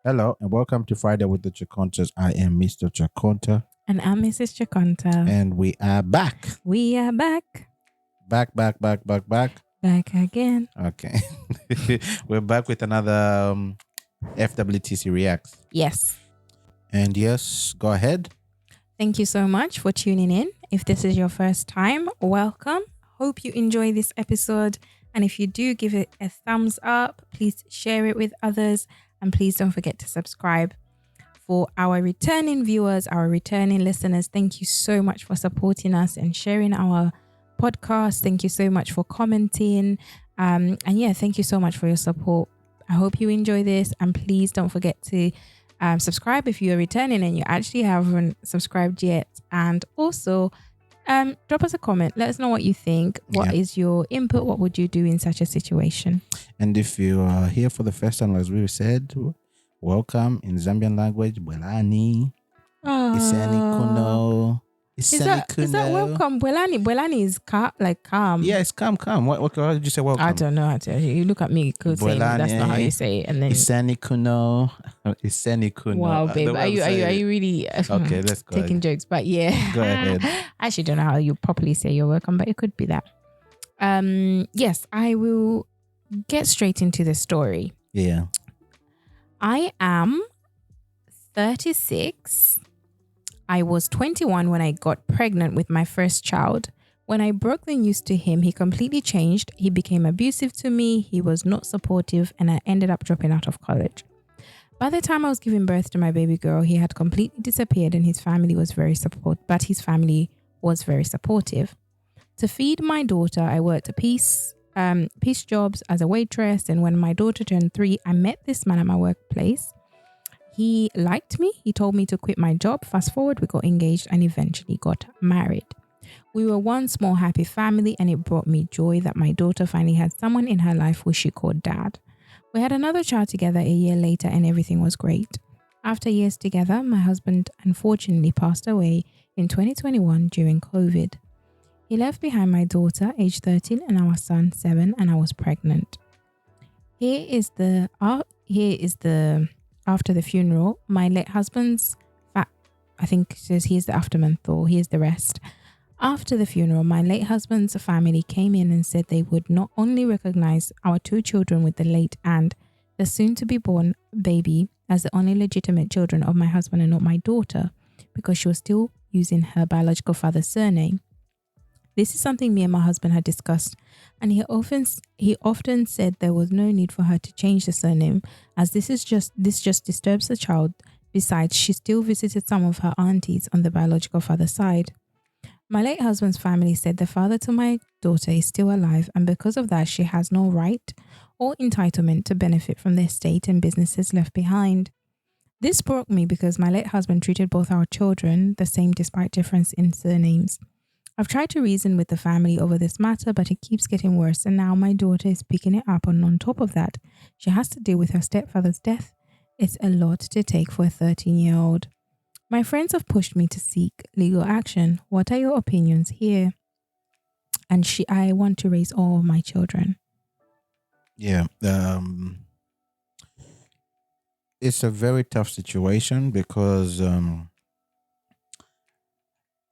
Hello and welcome to Friday with the Chakontas. I am Mr. Chakonta And I'm Mrs. Chakonta. and we are back. We are back. Back. Back again. Okay. We're back with another FWTC Reacts. Yes. And yes, go ahead. Thank you so much for tuning in. If this is your first time, welcome. Hope you enjoy this episode. And if you do, give it a thumbs up. Please share it with others. And please don't forget to subscribe. For our returning viewers, our returning listeners, thank you so much for supporting us and sharing our podcast. Thank you so much for commenting. And yeah, thank you so much for your support. I hope you enjoy this. And please don't forget to subscribe if you're returning and you actually haven't subscribed yet. And also, drop us a comment. Let us know what you think. What is your input? What would you do in such a situation? And if you are here for the first time, as we said, welcome in Zambian language. Bwelani. Isani Kuno. Is that welcome? Bwelani is calm. Yeah, it's calm. What did you say welcome? I don't know how to. You look at me saying that's not how you say it. And then Isani Kuno. Isani Kuno. Wow, babe. Are you really okay, let's go taking jokes? But yeah. Go ahead. I actually don't know how you properly say you're welcome, but it could be that. Yes, I will get straight into the story. Yeah. I am 36. I was 21 when I got pregnant with my first child. When I broke the news to him, he completely changed. He became abusive to me. He was not supportive, and I ended up dropping out of college. By the time I was giving birth to my baby girl, he had completely disappeared, and his family was very supportive. To feed my daughter, I worked a piece jobs as a waitress, and when my daughter turned 3, I met this man at my workplace. He liked me. He told me to quit my job. Fast forward, we got engaged and eventually got married. We were one small happy family, and it brought me joy that my daughter finally had someone in her life who she called dad. We had another child together a year later, and everything was great. After years together, my husband unfortunately passed away in 2021 during COVID. He left behind my daughter, age 13, and our son, 7, and I was pregnant. Here is the after the funeral, my late husband's, I think it says here's the aftermath or here's the rest. After the funeral, my late husband's family came in and said they would not only recognize our 2 children with the late and the soon to be born baby as the only legitimate children of my husband and not my daughter, because she was still using her biological father's surname. This is something me and my husband had discussed, and he often said there was no need for her to change the surname, as this just disturbs the child. Besides, she still visited some of her aunties on the biological father's side. My late husband's family said the father to my daughter is still alive, and because of that, she has no right or entitlement to benefit from the estate and businesses left behind. This broke me because my late husband treated both our children the same despite difference in surnames. I've tried to reason with the family over this matter, but it keeps getting worse, and now my daughter is picking it up, and on top of that, she has to deal with her stepfather's death. It's a lot to take for a 13-year-old. My friends have pushed me to seek legal action. What are your opinions here? And I want to raise all of my children. Yeah. It's a very tough situation because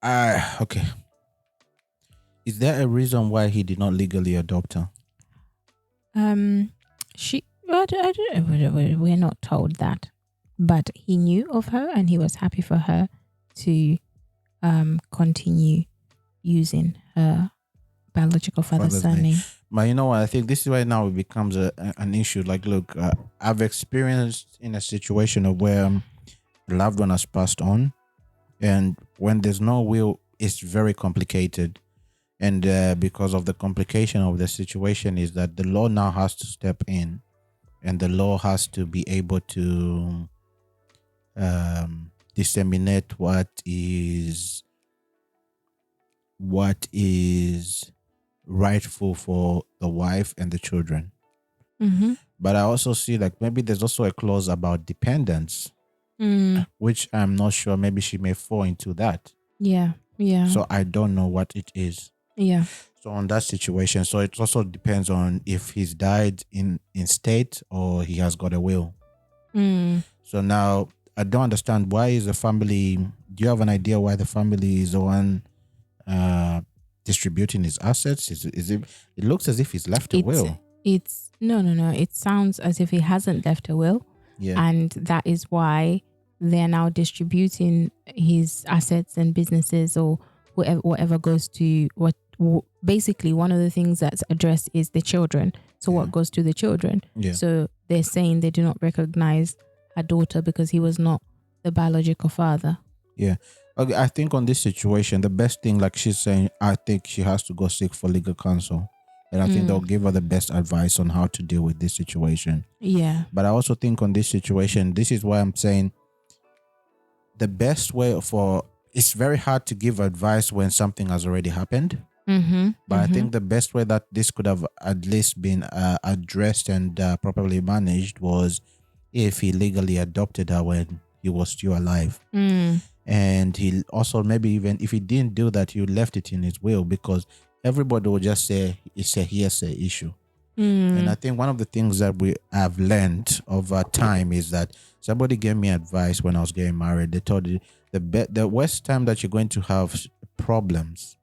okay. Is there a reason why he did not legally adopt her? We're not told that, but he knew of her and he was happy for her to continue using her biological father's surname. But you know what? I think this is why now it becomes an issue. Like, look, I've experienced in a situation of where a loved one has passed on, and when there's no will, it's very complicated. And because of the complication of the situation is that the law now has to step in, and the law has to be able to disseminate what is rightful for the wife and the children. Mm-hmm. But I also see like maybe there's also a clause about dependence, which I'm not sure. Maybe she may fall into that. Yeah. So I don't know what it is. Yeah. So on that situation, so it also depends on if he's died in state or he has got a will. So now I don't understand, why is the family, do you have an idea why the family is the one distributing his assets? Is it looks as if he's left a It's will. it's no. It sounds as if he hasn't left a will, Yeah. and that is why they're now distributing his assets and businesses or whatever goes to what. Basically, one of the things that's addressed is the children. So what goes to the children? Yeah. So they're saying they do not recognize a daughter because he was not the biological father. Yeah. Okay, I think on this situation, the best thing, like she's saying, I think she has to go seek for legal counsel. And I think they'll give her the best advice on how to deal with this situation. Yeah. But I also think on this situation, this is why I'm saying the best way it's very hard to give advice when something has already happened. But I think the best way that this could have at least been addressed and properly managed was if he legally adopted her when he was still alive. And he also, maybe even if he didn't do that, he left it in his will, because everybody will just say it's a hearsay issue. And I think one of the things that we have learned over time is that somebody gave me advice when I was getting married. They told you the worst time that you're going to have problems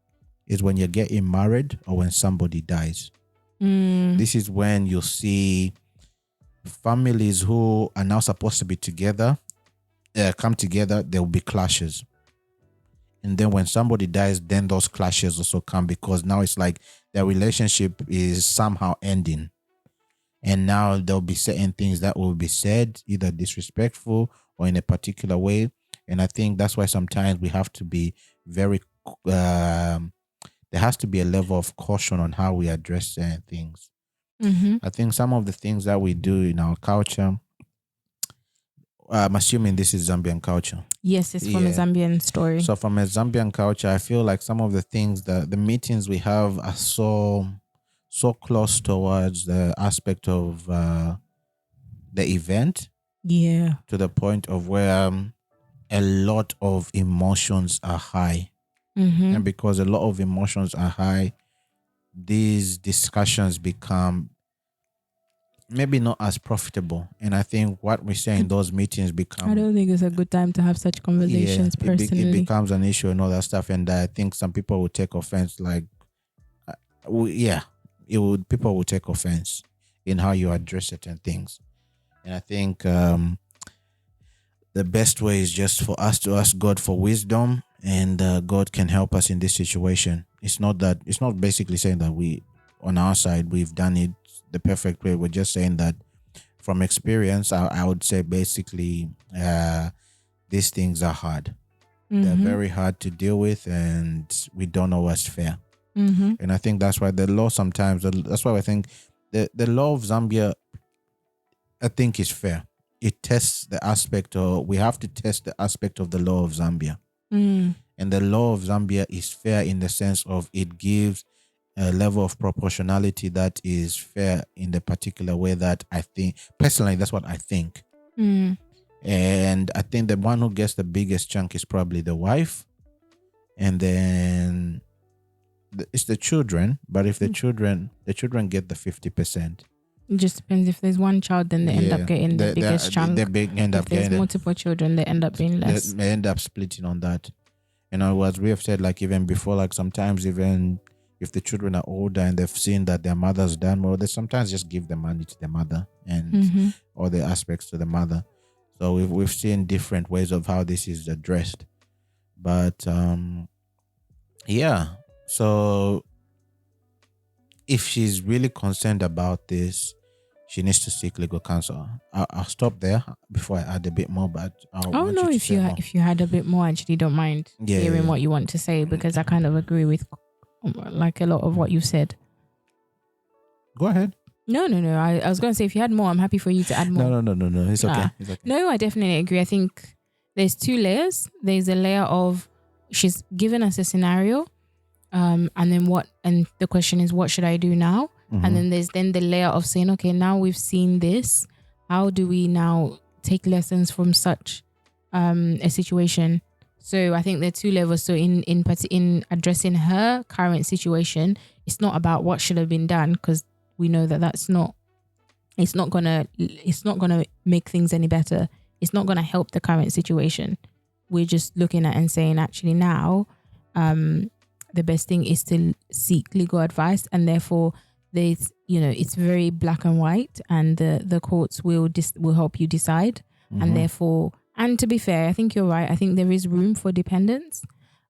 is when you're getting married or when somebody dies. This is when you see families who are now supposed to be together come together. There will be clashes, and then when somebody dies, then those clashes also come, because now it's like their relationship is somehow ending, and now there'll be certain things that will be said, either disrespectful or in a particular way. And I think that's why sometimes we have to be very there has to be a level of caution on how we address certain things. I think some of the things that we do in our culture, I'm assuming this is Zambian culture. Yes, it's from a Zambian story. So from a Zambian culture, I feel like some of the things, the meetings we have are so close towards the aspect of the event. Yeah. To the point of where a lot of emotions are high. And because a lot of emotions are high, these discussions become maybe not as profitable. And I think what we say in those meetings become, I don't think it's a good time to have such conversations personally. It becomes an issue and all that stuff. And I think some people will take offense, like, people will take offense in how you address certain things. And I think the best way is just for us to ask God for wisdom, and God can help us in this situation. It's not basically saying that we, on our side, we've done it the perfect way. We're just saying that from experience, I would say basically these things are hard. They're very hard to deal with, and we don't know what's fair. And I think that's why the law sometimes, that's why I think the law of Zambia, I think, is fair. It tests the aspect of, we have to test the aspect of the law of Zambia. And the law of Zambia is fair in the sense of it gives a level of proportionality that is fair in the particular way that I think, personally, that's what I think. And I think the one who gets the biggest chunk is probably the wife. And then it's the children. But if the children get the 50%. It just depends. If there's one child, then they end up getting the biggest chunk. If there's multiple children, they end up being less. They end up splitting on that. You know, as we have said, like even before, like sometimes even if the children are older and they've seen that their mother's done well, they sometimes just give the money to their mother and all the aspects to the mother. So we've seen different ways of how this is addressed. But so if she's really concerned about this, she needs to seek legal counsel. I'll stop there before I add a bit more. But if you had a bit more, I actually don't mind hearing what you want to say, because I kind of agree with like a lot of what you said. Go ahead. No. I was going to say, if you had more, I'm happy for you to add more. No. It's okay. It's okay. No, I definitely agree. I think there's two layers. There's a layer of she's given us a scenario, and then and the question is, what should I do now? And then there's the layer of saying, okay, now we've seen this. How do we now take lessons from such a situation? So I think there are two levels. So in addressing her current situation, it's not about what should have been done, because we know that that's not it's not gonna make things any better. It's not gonna help the current situation. We're just looking at and saying, actually now, the best thing is to seek legal advice, and therefore there's, it's very black and white, and the courts will help you decide. And therefore, and to be fair, I think you're right. I think there is room for dependence,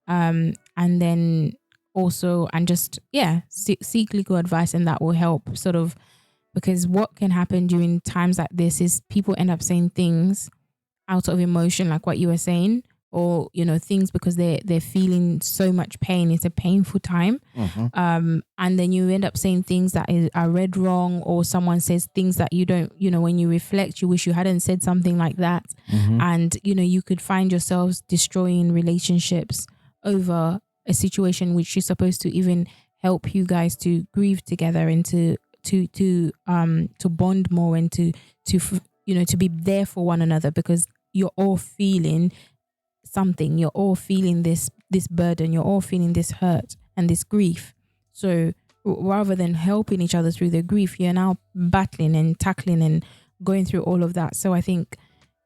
and then also, and just seek legal advice, and that will help sort of, because what can happen during times like this is people end up saying things out of emotion, like what you were saying, or things because they're feeling so much pain. It's a painful time, and then you end up saying things that are read wrong, or someone says things that you don't, when you reflect, you wish you hadn't said something like that. And you could find yourselves destroying relationships over a situation which is supposed to even help you guys to grieve together and to bond more, and to be there for one another, because you're all feeling something. You're all feeling this burden. You're all feeling this hurt and this grief. So rather than helping each other through the grief, you're now battling and tackling and going through all of that. So I think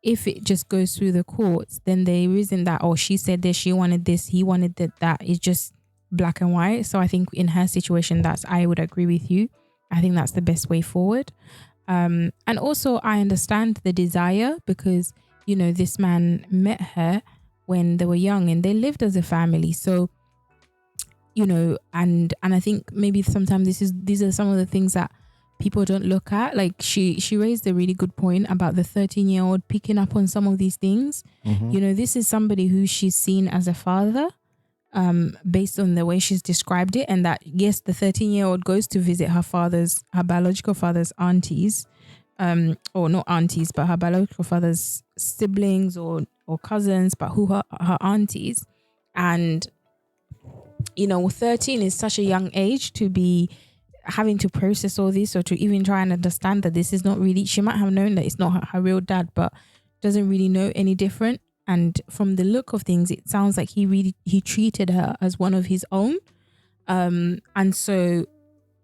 if it just goes through the courts, then there isn't that, oh, she said this, she wanted this, he wanted that. It's just black and white. So I think in her situation, I would agree with you. I think that's the best way forward. And also I understand the desire, because this man met her when they were young and they lived as a family. So, and I think maybe sometimes these are some of the things that people don't look at. Like she raised a really good point about the 13-year-old picking up on some of these things. This is somebody who she's seen as a father, based on the way she's described it. And that, yes, the 13-year-old goes to visit her biological father's aunties, or not aunties, but her biological father's siblings or cousins, but who her aunties. And 13 is such a young age to be having to process all this, or to even try and understand that this is not really, she might have known that it's not her real dad, but doesn't really know any different. And from the look of things, it sounds like he treated her as one of his own. And so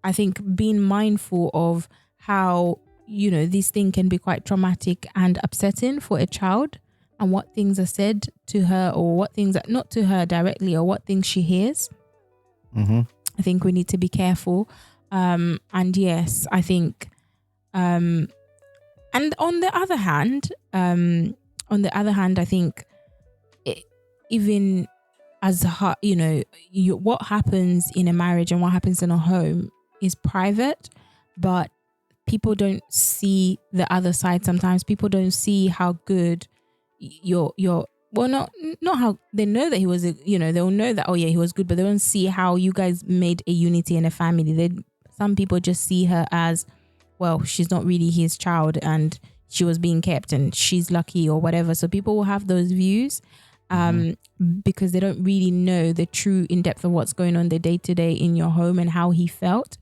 I think being mindful of how, this thing can be quite traumatic and upsetting for a child, and what things are said to her, or what things are not to her directly, or what things she hears. I think we need to be careful. And yes, I think, and on the other hand, I think even as what happens in a marriage and what happens in a home is private, but people don't see the other side. Sometimes people don't see how good not how they know that he was, they'll know that, oh yeah, he was good, but they don't see how you guys made a unity in a family. Some people just see her as, well, she's not really his child and she was being kept and she's lucky or whatever. So people will have those views, because they don't really know the true in-depth of what's going on the day-to-day in your home and how he felt.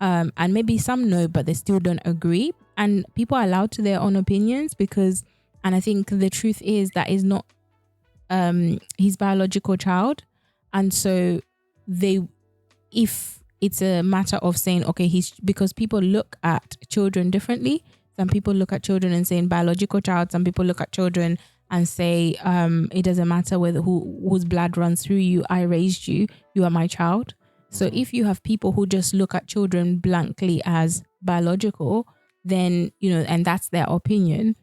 And maybe some know, but they still don't agree. And people are allowed to their own opinions, and I think the truth is that is not his biological child. And so if it's a matter of saying, okay, because people look at children differently. Some people look at children and saying biological child. Some people look at children and say, it doesn't matter whose blood runs through you. I raised you. You are my child. So if you have people who just look at children blankly as biological, then, and that's their opinion,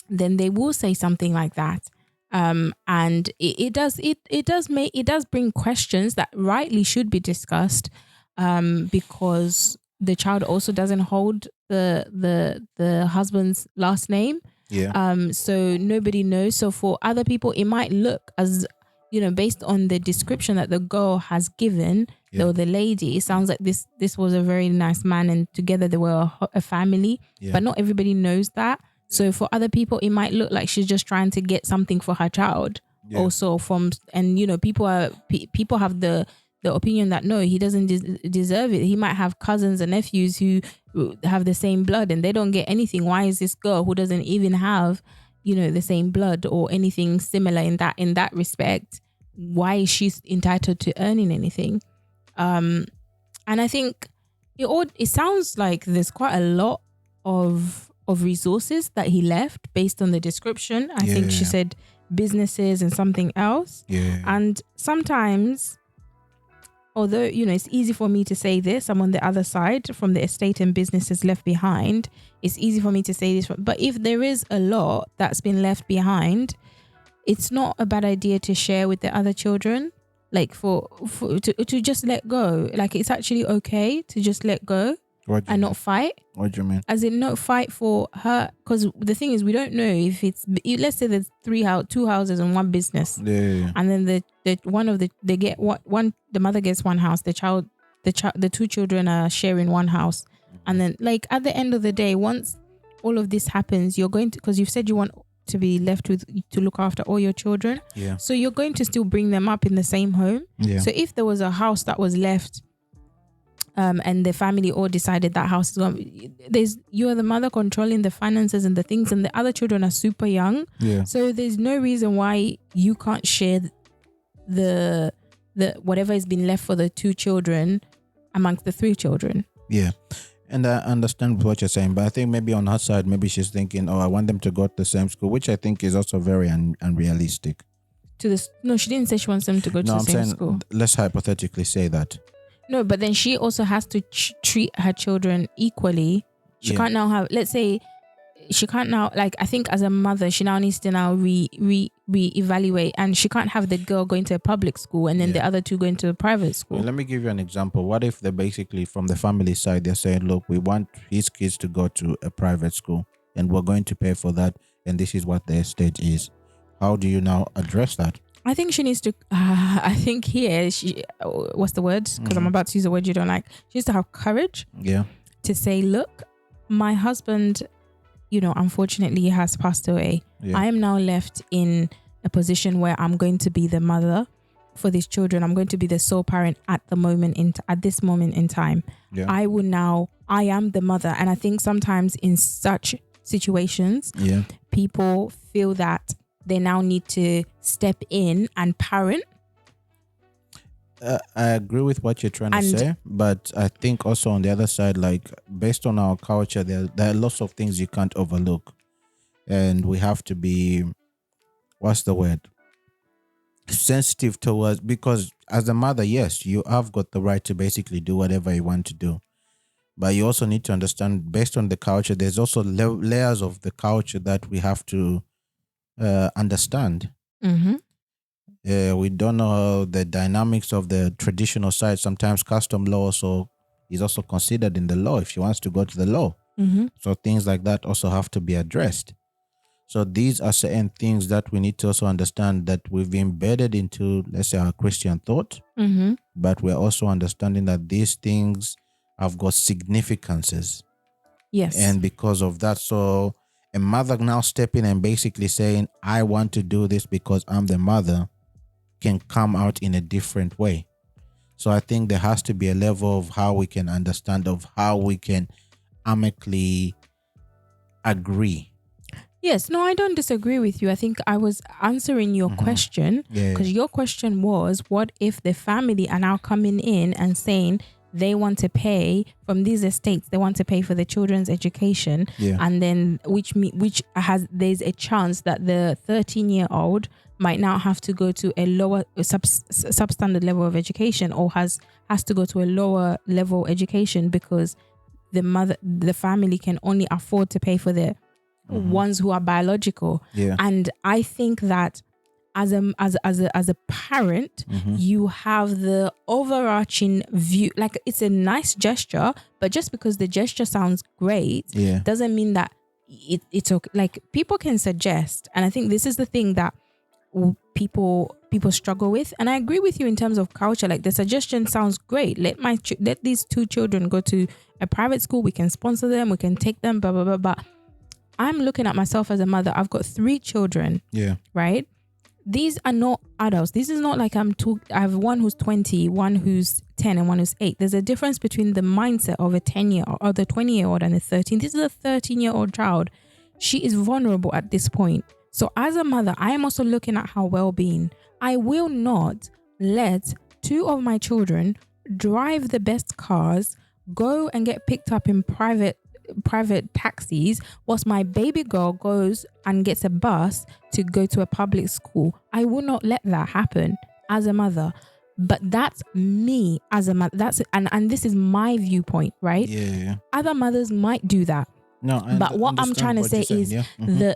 then they will say something like that. And it does bring questions that rightly should be discussed, because the child also doesn't hold the husband's last name. So nobody knows. So for other people, it might look as, based on the description that the girl has given, or the lady, it sounds like this was a very nice man and together they were a family, but not everybody knows that. So for other people, it might look like she's just trying to get something for her child also people have the opinion that no, he doesn't deserve it. He might have cousins and nephews who have the same blood and they don't get anything. Why is this girl who doesn't even have, the same blood or anything similar in that respect, why is she entitled to earning anything? And I think it sounds like there's quite a lot of resources that he left based on the description. I think she said businesses and something else. Yeah. And sometimes, although, it's easy for me to say this, I'm on the other side from the estate and businesses left behind. It's easy for me to say this, but if there is a lot that's been left behind, it's not a bad idea to share with the other children, like to just let go. Like, it's actually okay to just let go and not fight. What do you mean? As in, not fight for her, because the thing is, we don't know if let's say there's two houses and one business, and then the mother gets one house, the two children are sharing one house, and then, like, at the end of the day, once all of this happens, you're going to, because you've said you want to be left with to look after all your children, so you're going to still bring them up in the same home. So if there was a house that was left, and the family all decided that house is going, you're the mother controlling the finances and the things, and the other children are super young. So there's no reason why you can't share the whatever has been left for the two children amongst the three children. And I understand what you're saying, but I think maybe on her side, maybe she's thinking, I want them to go to the same school, which I think is also very unrealistic. No, she didn't say she wants them to go to the same school. Let's hypothetically say that. No, but then she also has to treat her children equally. She can't now have, let's say, she can't now, like, I think as a mother, she now needs to now re-evaluate, and she can't have the girl going to a public school and then the other two going to a private school. Well, let me give you an example. What if they're basically, from the family side, they're saying, look, we want his kids to go to a private school and we're going to pay for that, and this is what the estate is. How do you now address that? I think she needs to, I think here, what's the word? Because I'm about to use a word you don't like. She needs to have courage to say, look, my husband, unfortunately has passed away. I am now left in a position where I'm going to be the mother for these children. I'm going to be the sole parent at this moment in time. I am the mother. And I think sometimes in such situations, people feel that they now need to step in and parent. I agree with what you're trying to say, but I think also on the other side, like, based on our culture, there are lots of things you can't overlook, and we have to be, what's the word, sensitive towards, because as a mother, yes, you have got the right to basically do whatever you want to do, but you also need to understand, based on the culture, there's also layers of the culture that we have to understand. We don't know the dynamics of the traditional side. Sometimes custom law also is also considered in the law if she wants to go to the law. So things like that also have to be addressed. So these are certain things that we need to also understand, that we've embedded into, let's say, our Christian thought, but we're also understanding that these things have got significances. And because of that, so a mother now stepping and basically saying, I want to do this because I'm the mother, can come out in a different way. So I think there has to be a level of how we can understand, of how we can amicably agree. Yes, no, I don't disagree with you. I think I was answering your question, because your question was, what if the family are now coming in and saying they want to pay from these estates, they want to pay for the children's education, and then there's a chance that the 13-year-old might now have to go to a lower substandard level of education, or has to go to a lower level education because the family can only afford to pay for the ones who are biological. And I think that as a parent, you have the overarching view, like, it's a nice gesture, but just because the gesture sounds great doesn't mean that it's okay. Like, people can suggest, and I think this is the thing that people struggle with. And I agree with you in terms of culture. Like, the suggestion sounds great. Let these two children go to a private school. We can sponsor them. We can take them. Blah blah blah. But I'm looking at myself as a mother. I've got 3 children. Right. These are not adults. This is not like I have one who's 20, one who's 10, and one who's 8. There's a difference between the mindset of a 10-year-old or the 20-year-old and the 13. This is a 13-year-old child. She is vulnerable at this point. So as a mother, I am also looking at her well-being. I will not let 2 of my children drive the best cars, go and get picked up in private private taxis whilst my baby girl goes and gets a bus to go to a public school. I will not let that happen as a mother. But that's me as a mother. And this is my viewpoint, right? Yeah. Other mothers might do that. No, but what I'm trying to say is the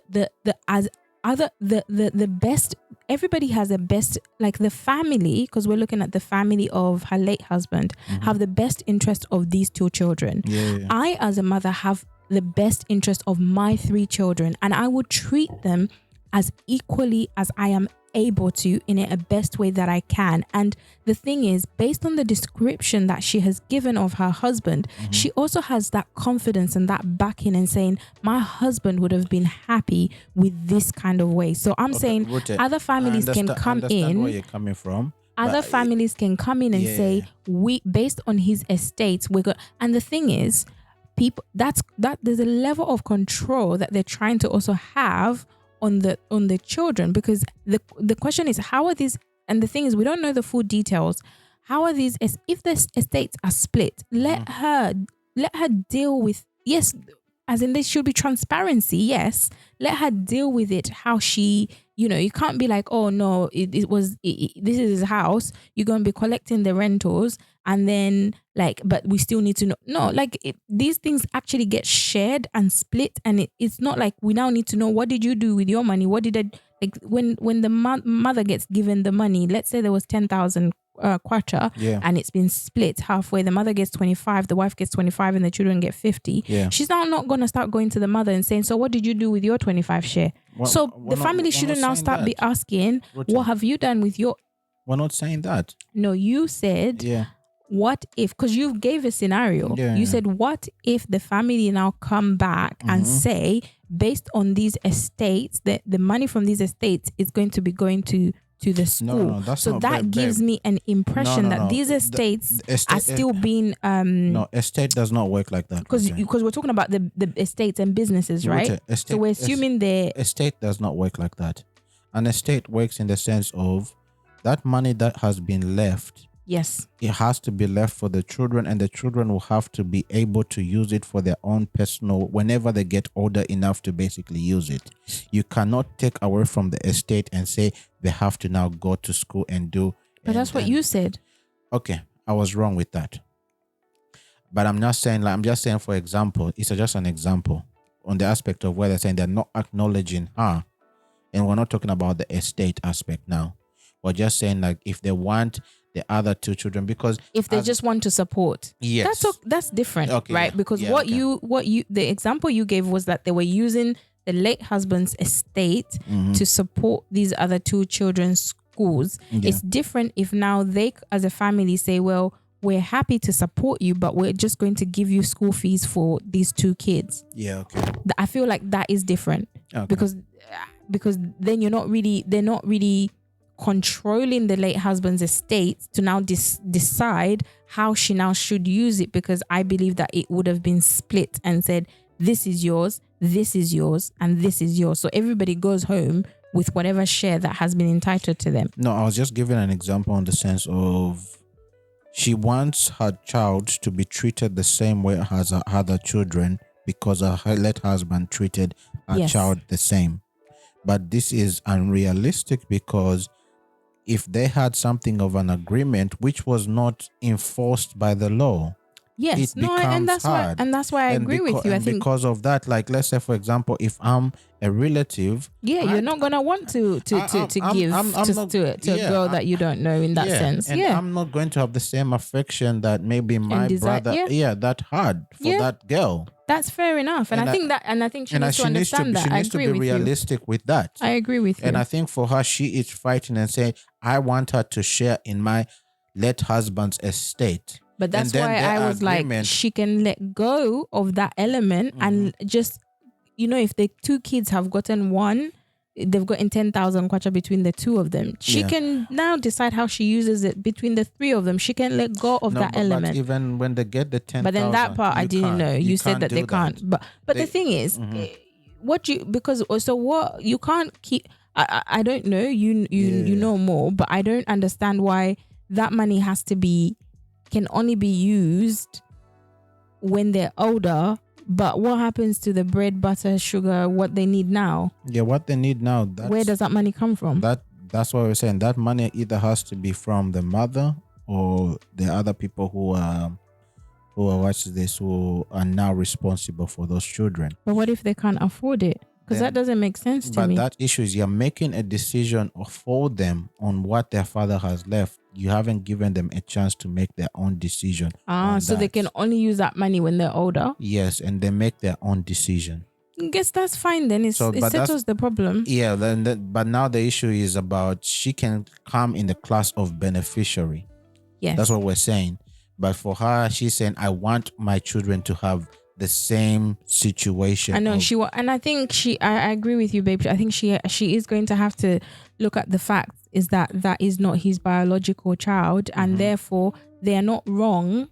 best. Everybody has a best, like the family, because we're looking at the family of her late husband, have the best interest of these 2 children. Yeah. I, as a mother, have the best interest of my 3 children, and I would treat them as equally as I am able to in a best way that I can. And the thing is, based on the description that she has given of her husband, she also has that confidence and that backing and saying, my husband would have been happy with this kind of way. So I'm saying Rute, other families can come in. Where you're coming from. Other families can come in and say, we, based on his estates, we're good. And the thing is, people, that there's a level of control that they're trying to also have on the children, because the question is, how are these, and the thing is, we don't know the full details. How are these, if the estates are split, let her deal with, yes, as in there should be transparency, yes, let her deal with it how she, you can't be like, oh no, this is his house, you're going to be collecting the rentals, and then like, but we still need to know. No, like these things actually get shared and split, and it's not like we now need to know, what did you do with your money? What did I, like when the mother gets given the money, let's say there was 10,000 kwacha, and it's been split halfway. The mother gets 25, the wife gets 25, and the children get 50. She's now not going to start going to the mother and saying, so what did you do with your 25 share? So the family shouldn't now start be asking, what have you done with your... We're not saying that. No, you said, what if, because you gave a scenario. You said, what if the family now come back and say, based on these estates, that the money from these estates is going to be going to the school. That's so not, that gives me an impression that these estates are still being... no, estate does not work like that. Because we're talking about the estates and businesses, right? So we're assuming the... Estate does not work like that. An estate works in the sense of that money that has been left, yes, it has to be left for the children, and the children will have to be able to use it for their own personal, whenever they get older enough to basically use it. You cannot take away from the estate and say they have to now go to school and do. But that's what you said. Okay, I was wrong with that. But I'm not saying, like, I'm just saying, for example, it's just an example on the aspect of where they're saying they're not acknowledging her. And we're not talking about the estate aspect now. We're just saying, like, if they want the other 2 children, because if they just want to support, that's different, right? Because the example you gave was that they were using the late husband's estate to support these other 2 children's schools. It's different if now they, as a family, say, well, we're happy to support you, but we're just going to give you school fees for these 2 kids. I feel like that is different, because then they're not really controlling the late husband's estate to now decide how she now should use it, because I believe that it would have been split and said, this is yours, and this is yours. So everybody goes home with whatever share that has been entitled to them. No, I was just giving an example in the sense of she wants her child to be treated the same way as her other children, because her late husband treated her child the same. But this is unrealistic, because if they had something of an agreement which was not enforced by the law, it becomes hard. That's why I agree with you. I think because of that, like, let's say, for example, if I'm a relative, you're not gonna want to give to a girl that you don't know in that sense. And I'm not going to have the same affection that maybe my brother that had for that girl. That's fair enough, and I think she needs to understand that. She needs to be realistic with that. I agree with you. And I think for her, she is fighting and saying, I want her to share in my late husband's estate. But that's why I was like, she can let go of that element and just, if the 2 kids have gotten one, they've gotten 10,000 kwacha between the 2 of them. She can now decide how she uses it between the 3 of them. She can let go of that element. But even when they get the 10,000, but then that part I didn't know. You said that they can't. But the thing is, you can't keep. I don't know. You know more, but I don't understand why that money can only be used when they're older, But what happens to the bread, butter, sugar, what they need now? Yeah, what they need now. Where does that money come from? That's what we're saying. That money either has to be from the mother or the other people who are who are now responsible for those children. But what if they can't afford it? Because that doesn't make sense to me. But that issue is you're making a decision for them on what their father has left. You haven't given them a chance to make their own decision. So they can only use that money when they're older? Yes, and they make their own decision. I guess that's fine then. It settles the problem. Yeah, but now the issue is about she can come in the class of beneficiary. Yes. That's what we're saying. But for her, she's saying, I want my children to have the same situation. I know and I think I agree with you, babe. I think she is going to have to look at the fact is that is not his biological child, and therefore they are not wrong.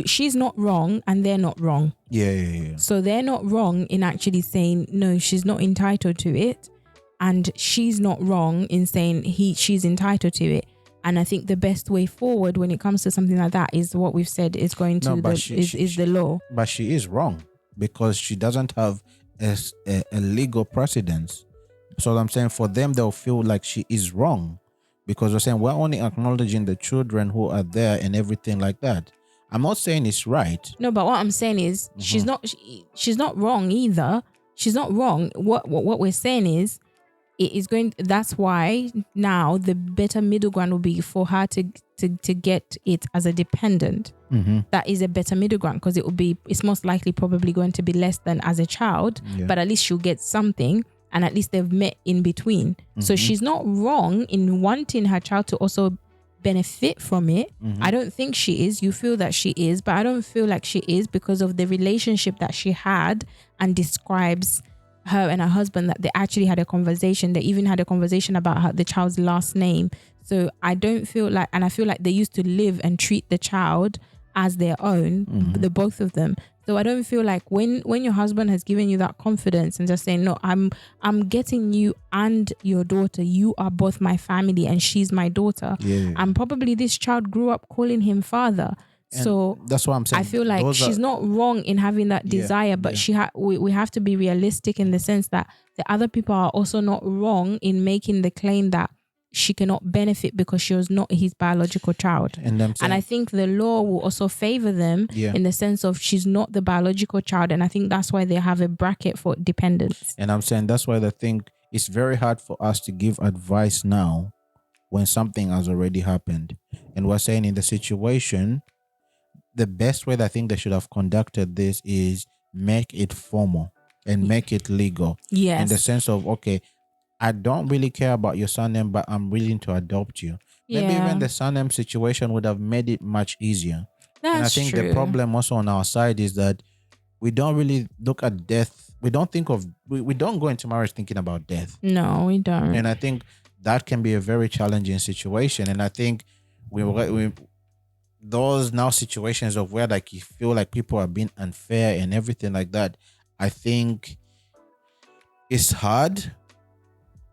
She's not wrong and they're not wrong. Yeah. So they're not wrong in actually saying no, she's not entitled to it, and she's not wrong in saying she's entitled to it. And I think the best way forward when it comes to something like that is what we've said is going to the law. But she is wrong because she doesn't have a legal precedence. So I'm saying for them, they'll feel like she is wrong because we're saying we're only acknowledging the children who are there and everything like that. I'm not saying it's right. No, but what I'm saying is she's not wrong either. She's not wrong. What we're saying is that's why now the better middle ground will be for her to get it as a dependent. That is a better middle ground because it's most likely probably going to be less than as a child, but at least she'll get something and at least they've met in between. So she's not wrong in wanting her child to also benefit from it. I don't think she is. You feel that she is, but I don't feel like she is because of the relationship that she had and describes her and her husband, that they actually had a conversation. They even had a conversation about the child's last name. So I don't feel like, and I feel like they used to live and treat the child as their own, the both of them. So I don't feel like when your husband has given you that confidence and just saying, no, I'm getting you and your daughter, you are both my family and she's my daughter. Yeah. And probably this child grew up calling him father. And so that's what I'm saying. I feel like she's not wrong in having that desire, but we have to be realistic in the sense that the other people are also not wrong in making the claim that she cannot benefit because she was not his biological child. And I think the law will also favor them in the sense of she's not the biological child. And I think that's why they have a bracket for dependents. And I'm saying that's why I think it's very hard for us to give advice now when something has already happened. And we're saying in the situation, the best way that I think they should have conducted this is make it formal and make it legal. Yes. In the sense of, okay, I don't really care about your surname, but I'm willing to adopt you. Maybe even the surname situation would have made it much easier. And I think the problem also on our side is that we don't really look at death. We don't go into marriage thinking about death. No, we don't. And I think that can be a very challenging situation. And I think we those now situations of where like you feel like people are being unfair and everything like that, I think it's hard.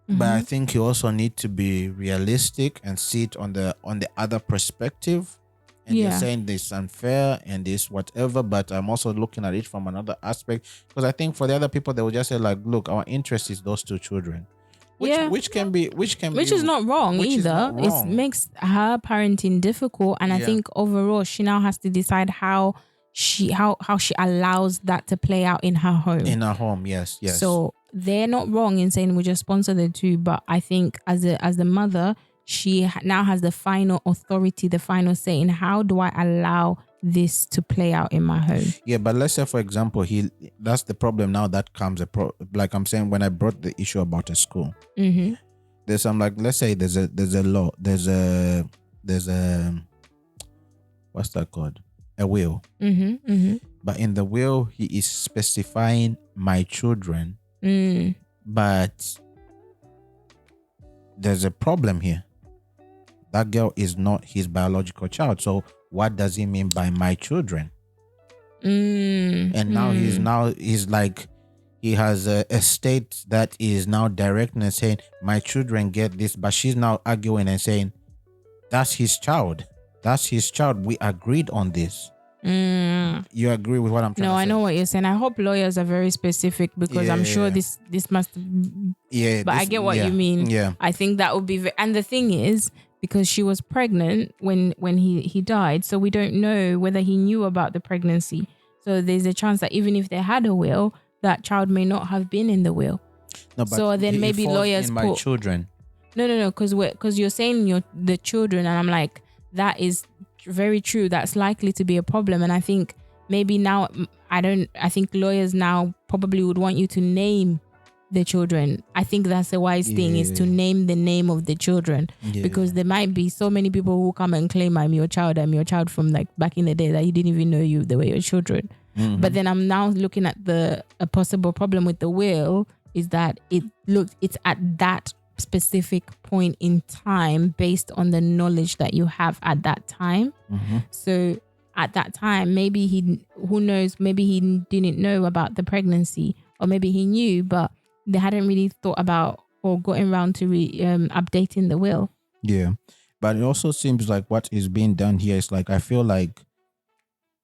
But I think you also need to be realistic and see it on the other perspective. And you're saying this unfair and this whatever, but I'm also looking at it from another aspect. Because I think for the other people, they will just say like, look, our interest is those two children. Which is not wrong either. It makes her parenting difficult. And I think overall she now has to decide how she allows that to play out in her home. In her home, yes. So they're not wrong in saying we just sponsor the two, but I think as the mother, she now has the final authority, the final say in how do I allow this to play out in my home. Yeah, but let's say for example, that's the problem now that comes like I'm saying when I brought the issue about a school. There's some like let's say there's a law, there's a what's that called? A will. But in the will he is specifying my children. But there's a problem here. That girl is not his biological child. So what does he mean by my children? And now he's like he has a state that is now directing and saying my children get this, but she's now arguing and saying that's his child. We agreed on this. Mm. You agree with what I'm trying No, to I say? know what you're saying. I hope lawyers are very specific because I'm sure Yeah. this must. Yeah, But I get what you mean. Yeah. I think that would be. And the thing is, because she was pregnant when he died, so we don't know whether he knew about the pregnancy. So there's a chance that even if they had a will, that child may not have been in the will. No, but So then it maybe falls lawyers in my put children. no, because you're saying the children, and I'm like, that is very true. That's likely to be a problem, and I think maybe now I think lawyers now probably would want you to name the children. I think that's the wise thing, is to name the name of the children, because there might be so many people who come and claim I'm your child from like back in the day that you didn't even know they were your children. Mm-hmm. But then I'm now looking at a possible problem with the will is that it's at that specific point in time based on the knowledge that you have at that time. Mm-hmm. So at that time, maybe who knows, maybe he didn't know about the pregnancy, or maybe he knew, but they hadn't really thought about or gotten around to updating the will. Yeah. But it also seems like what is being done here is like, I feel like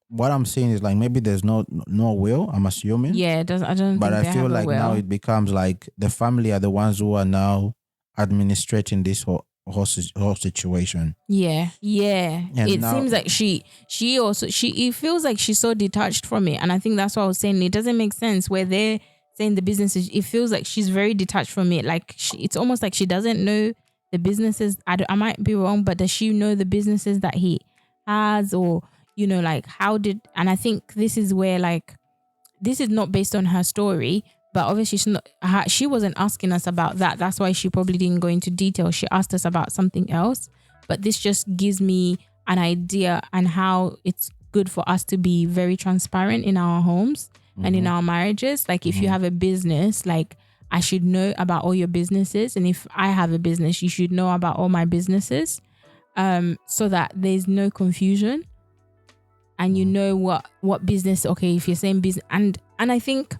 what I'm saying is like maybe there's no will, I'm assuming. Yeah, I don't But think I they feel have a like will. now it becomes like the family are the ones who are now administrating this whole situation. Yeah. And It now, seems like it feels like she's so detached from it. And I think that's what I was saying. It doesn't make sense where they're saying the businesses. It feels like she's very detached from it. Like it's almost like she doesn't know the businesses. I might be wrong, but does she know the businesses that he has, or, like and I think this is where like, this is not based on her story, but obviously she wasn't asking us about that. That's why she probably didn't go into detail. She asked us about something else. But this just gives me an idea on how it's good for us to be very transparent in our homes and in our marriages. Like if you have a business, like I should know about all your businesses. And if I have a business, you should know about all my businesses, so that there's no confusion. And you know what business, okay, if you're saying business, and I think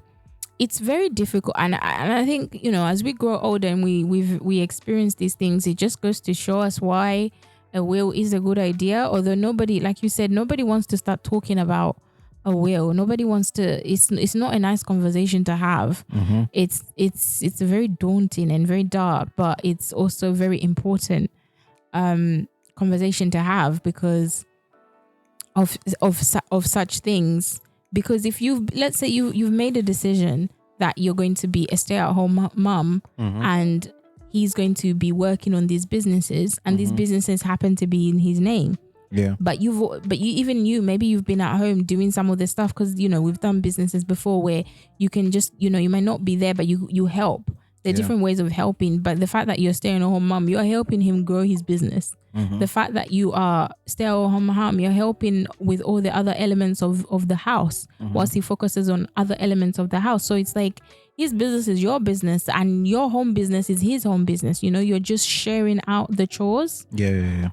it's very difficult, and I think, as we grow older and we experience these things, it just goes to show us why a will is a good idea. Although nobody, like you said, nobody wants to start talking about a will. Nobody wants to. It's not a nice conversation to have. mm-hmm. It's very daunting and very dark, but it's also very important conversation to have because of such things. Because if let's say you've made a decision that you're going to be a stay-at-home mom, and he's going to be working on these businesses, and these businesses happen to be in his name. Yeah. But maybe you've been at home doing some of this stuff, because we've done businesses before where you can just you might not be there, but you help. There are different ways of helping, but the fact that you're stay-at-home mom, you're helping him grow his business. The fact that you are stay-at-home mom, you're helping with all the other elements of the house, whilst he focuses on other elements of the house. So it's like his business is your business and your home business is his home business. You're just sharing out the chores. Yeah.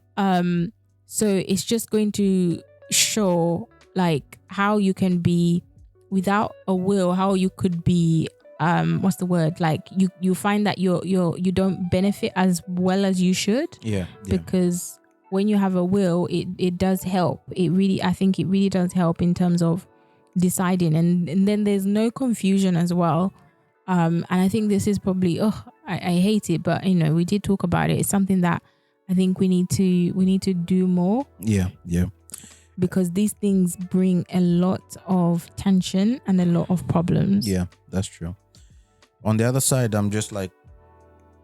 So it's just going to show like how you can be without a will, how you could be what's the word, like you find that you don't benefit as well as you should. Because when you have a will, it does help. I think it really does help in terms of deciding, and then there's no confusion as well. And I think this is probably I hate it, but we did talk about it. It's something that I think we need to do more. Yeah. Because these things bring a lot of tension and a lot of problems. Yeah, that's true. On the other side, I'm just like,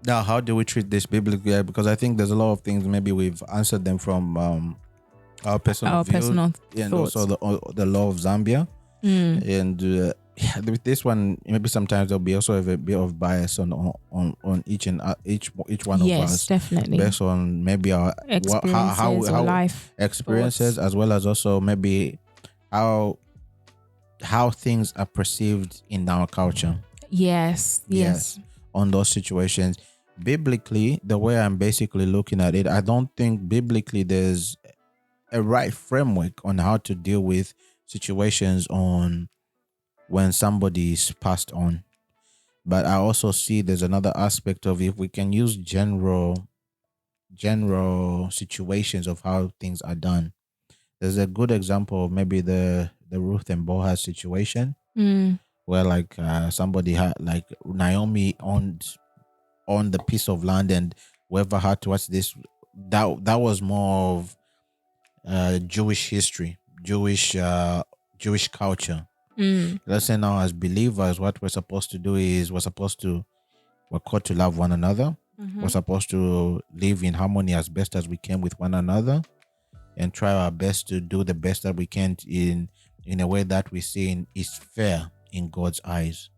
now how do we treat this biblically? Because I think there's a lot of things, maybe we've answered them from our personal views, and thoughts. also the law of Zambia. And with this one, maybe sometimes there'll be also a bit of bias on each one of us. Yes, definitely. Based on maybe our experiences, how life experiences, thoughts. as well as also maybe how things are perceived in our culture. Yes. On those situations. Biblically, the way I'm basically looking at it, I don't think biblically there's a right framework on how to deal with situations on when somebody is passed on. But I also see there's another aspect of, if we can use general situations of how things are done, there's a good example of maybe the Ruth and Boaz situation Mm. where like somebody had like Naomi on the piece of land, and whoever had towards this, that was more of Jewish history, Jewish culture. Mm. Let's say now as believers, what we're supposed to do is we're called to love one another. We're Mm-hmm. supposed to live in harmony as best as we can with one another, and try our best to do the best that we can in a way that we see is fair in God's eyes.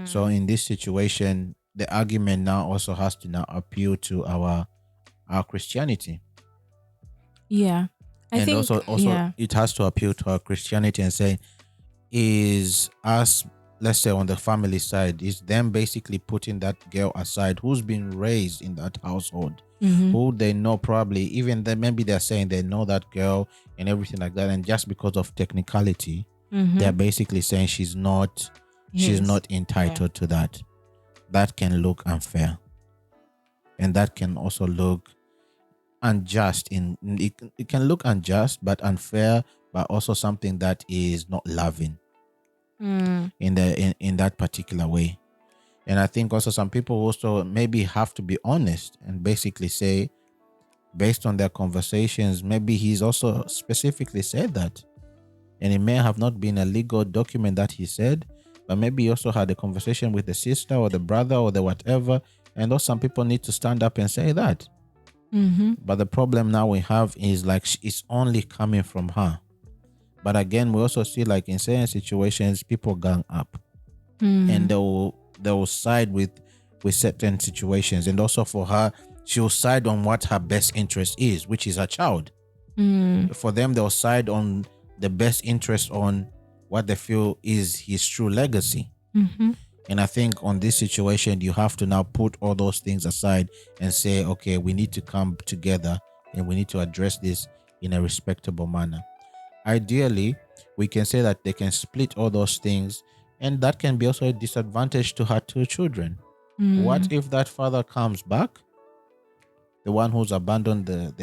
So in this situation, the argument now also has to now appeal to our Christianity. Yeah. I And think, also yeah. it has to appeal to our Christianity and say, is us, let's say on the family side, is them basically putting that girl aside who's been raised in that household, Mm-hmm. who they know, probably even then maybe they're saying they know that girl and everything like that, and just because of technicality, Mm-hmm. they're basically saying she's not entitled to that. That can look unfair, and that can also look unjust. It can look unjust but unfair, but also something that is not loving in that particular way. And I think also some people also maybe have to be honest and basically say, based on their conversations, maybe he's also specifically said that, and it may have not been a legal document that he said, but maybe he also had a conversation with the sister or the brother or the whatever, and those some people need to stand up and say that. But the problem now we have is like it's only coming from her. But again, we also see like in certain situations, people gang up and they'll side with certain situations, and also for her, she'll side on what her best interest is, which is her child. For them, they'll side on the best interest on what they feel is his true legacy. And I think on this situation, you have to now put all those things aside and say, okay, we need to come together and we need to address this in a respectable manner. Ideally, we can say that they can split all those things, and that can be also a disadvantage to her two children. What if that father comes back, the one who's abandoned the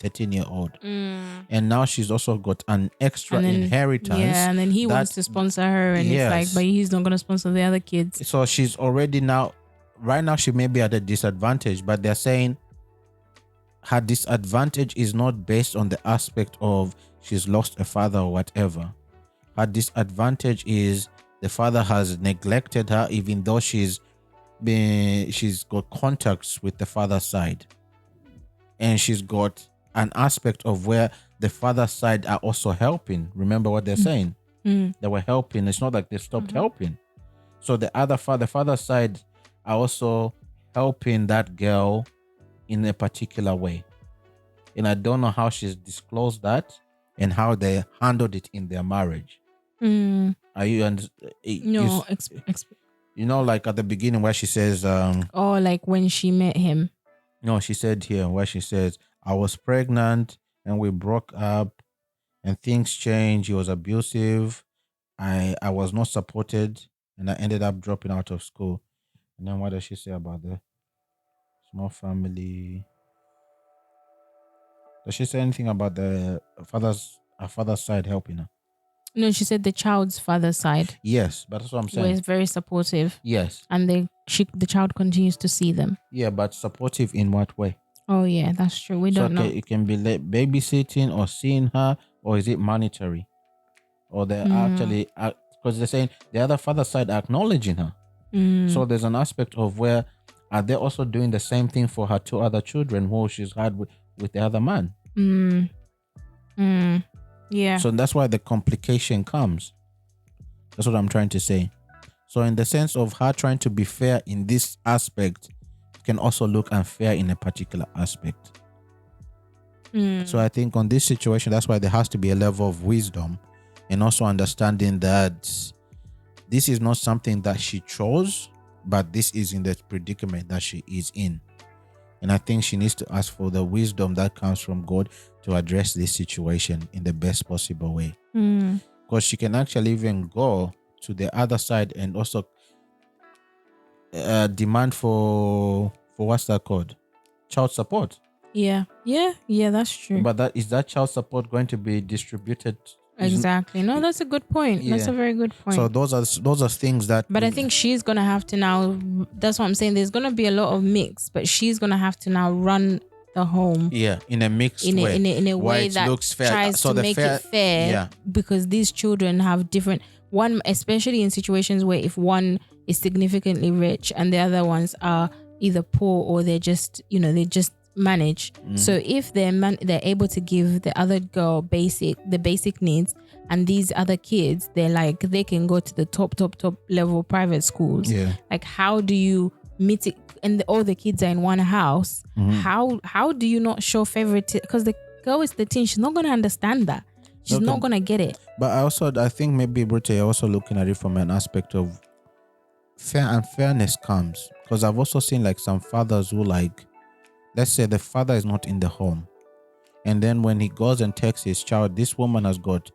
13-year-old, and now she's also got an extra inheritance? Yeah, and then he wants to sponsor her, and it's like, but he's not going to sponsor the other kids. So she's already right now she may be at a disadvantage, but they're saying her disadvantage is not based on the aspect of she's lost a father or whatever. Her disadvantage is the father has neglected her, even though she's got contacts with the father's side, and she's got an aspect of where the father's side are also helping. Remember what they're saying? They were helping. It's not like they stopped helping. So the father's side are also helping that girl in a particular way. And I don't know how she's disclosed that and how they handled it in their marriage. Are you No, you know, like at the beginning where she says like when she met him. No, she said here where she says, I was pregnant and we broke up and things changed. He was abusive. I was not supported and I ended up dropping out of school. And then what does she say about the small family? Does she say anything about her father's side helping her? No, she said the child's father's side. Yes, but that's what I'm saying. Was very supportive. Yes. And the child continues to see them. Yeah, but supportive in what way? Oh yeah, that's true. We don't know. It can be babysitting or seeing her, or is it monetary? Or they're actually, because they're saying the other father's side are acknowledging her. So there's an aspect of where are they also doing the same thing for her two other children who she's had with the other man. Yeah. So that's why the complication comes. That's what I'm trying to say. So in the sense of her trying to be fair in this aspect, can also look unfair in a particular aspect. So I think on this situation, that's why there has to be a level of wisdom and also understanding that this is not something that she chose, but this is in the predicament that she is in. And I think she needs to ask for the wisdom that comes from God to address this situation in the best possible way. Because she can actually even go to the other side and also demand for what's that called? Child support. Yeah. That's true. But that child support going to be distributed? Exactly. No, that's a good point. That's Yeah. a very good point. So those are things that. But I think she's gonna have to now. That's what I'm saying. There's gonna be a lot of mix, but she's gonna have to now run the home. Yeah, in a mixed way. In a way that looks fair. tries to make it fair. Yeah. Because these children have different. One, especially in situations where if one is significantly rich and the other ones are either poor or they're just they just manage. So if they're able to give the other girl the basic needs, and these other kids they can go to the top level private schools. Yeah. Like, how do you meet it? And all the kids are in one house. How do you not show favoritism? Because the girl is the teen, she's not gonna understand that. She's not gonna get it. But I think maybe Brute, you're also looking at it from an aspect of fairness comes, because I've also seen like some fathers who, like, let's say the father is not in the home, and then when he goes and takes his child, this woman has got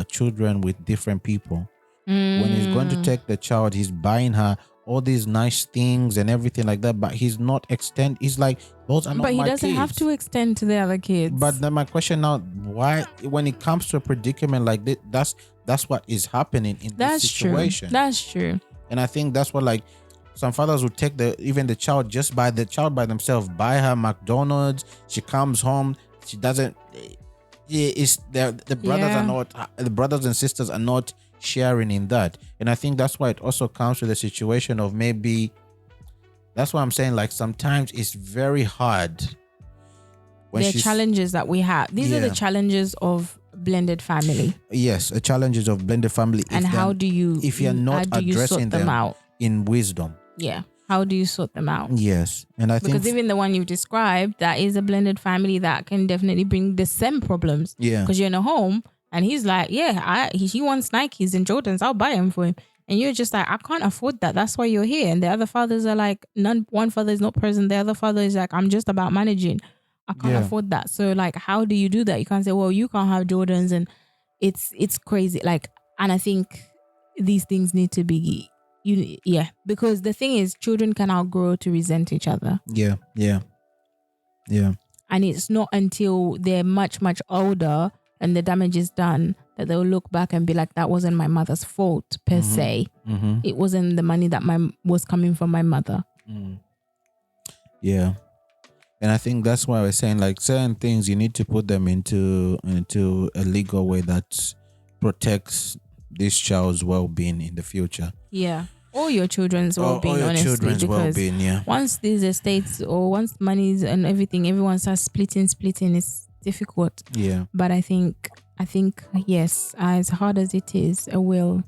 children with different people. When he's going to take the child, he's buying her all these nice things and everything like that, but he's not he's like, those are not my kids. But he doesn't have to extend to the other kids. But then my question now, why, when it comes to a predicament like this, that's what is happening in this situation. That's true. And I think that's what, like, some fathers would take the child, just buy the child by themselves, buy her McDonald's. She comes home, she doesn't. It's the brothers are not, the brothers and sisters are not sharing in that. And I think that's why it also comes to the situation of, maybe that's why I'm saying, like, sometimes it's very hard. There are challenges that we have. These are the challenges of blended family. Yes, the challenges of blended family. And if you're not addressing them out in wisdom. Yeah. How do you sort them out? Yes. And I think, because even the one you've described, that is a blended family that can definitely bring the same problems. Yeah. Because you're in a home and he's like, he wants Nikes and Jordans, I'll buy them for him. And you're just like, I can't afford that. That's why you're here. And the other fathers are like, one father is not present. The other father is like, I'm just about managing. I can't afford that. So like, how do you do that? You can't say, well, you can't have Jordans, and it's crazy. Like, and I think these things need to be, because the thing is, children can outgrow to resent each other. Yeah. And it's not until they're much, much older and the damage is done that they'll look back and be like, that wasn't my mother's fault per se. It wasn't the money that was coming from my mother. Yeah. And I think that's why we're saying, like, certain things you need to put them into a legal way that protects this child's well-being in the future. Yeah. Or your children's well-being, honestly. Children's well-being, yeah. Once these estates, or once monies and everything, everyone starts splitting, it's difficult. Yeah. But I think yes, as hard as it is, a will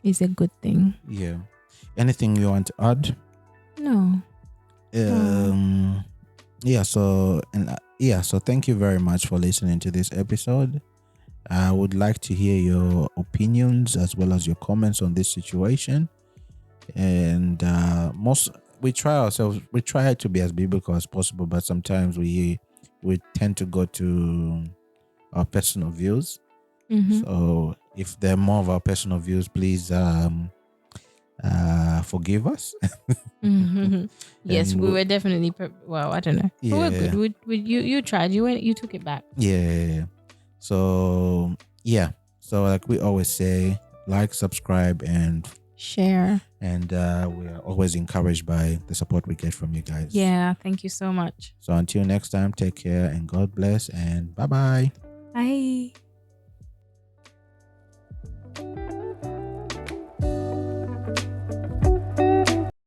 is a good thing. Yeah. Anything you want to add? No. So thank you very much for listening to this episode. I would like to hear your opinions as well as your comments on this situation. And we try to be as biblical as possible, but sometimes we tend to go to our personal views. So if they're more of our personal views, please forgive us. Yes, we were definitely I don't know. Yeah. But we're good. You tried. You took it back. Yeah. So like we always say, like, subscribe, and share. And we are always encouraged by the support we get from you guys. Yeah, thank you so much. So until next time, take care and God bless, and bye-bye. Bye.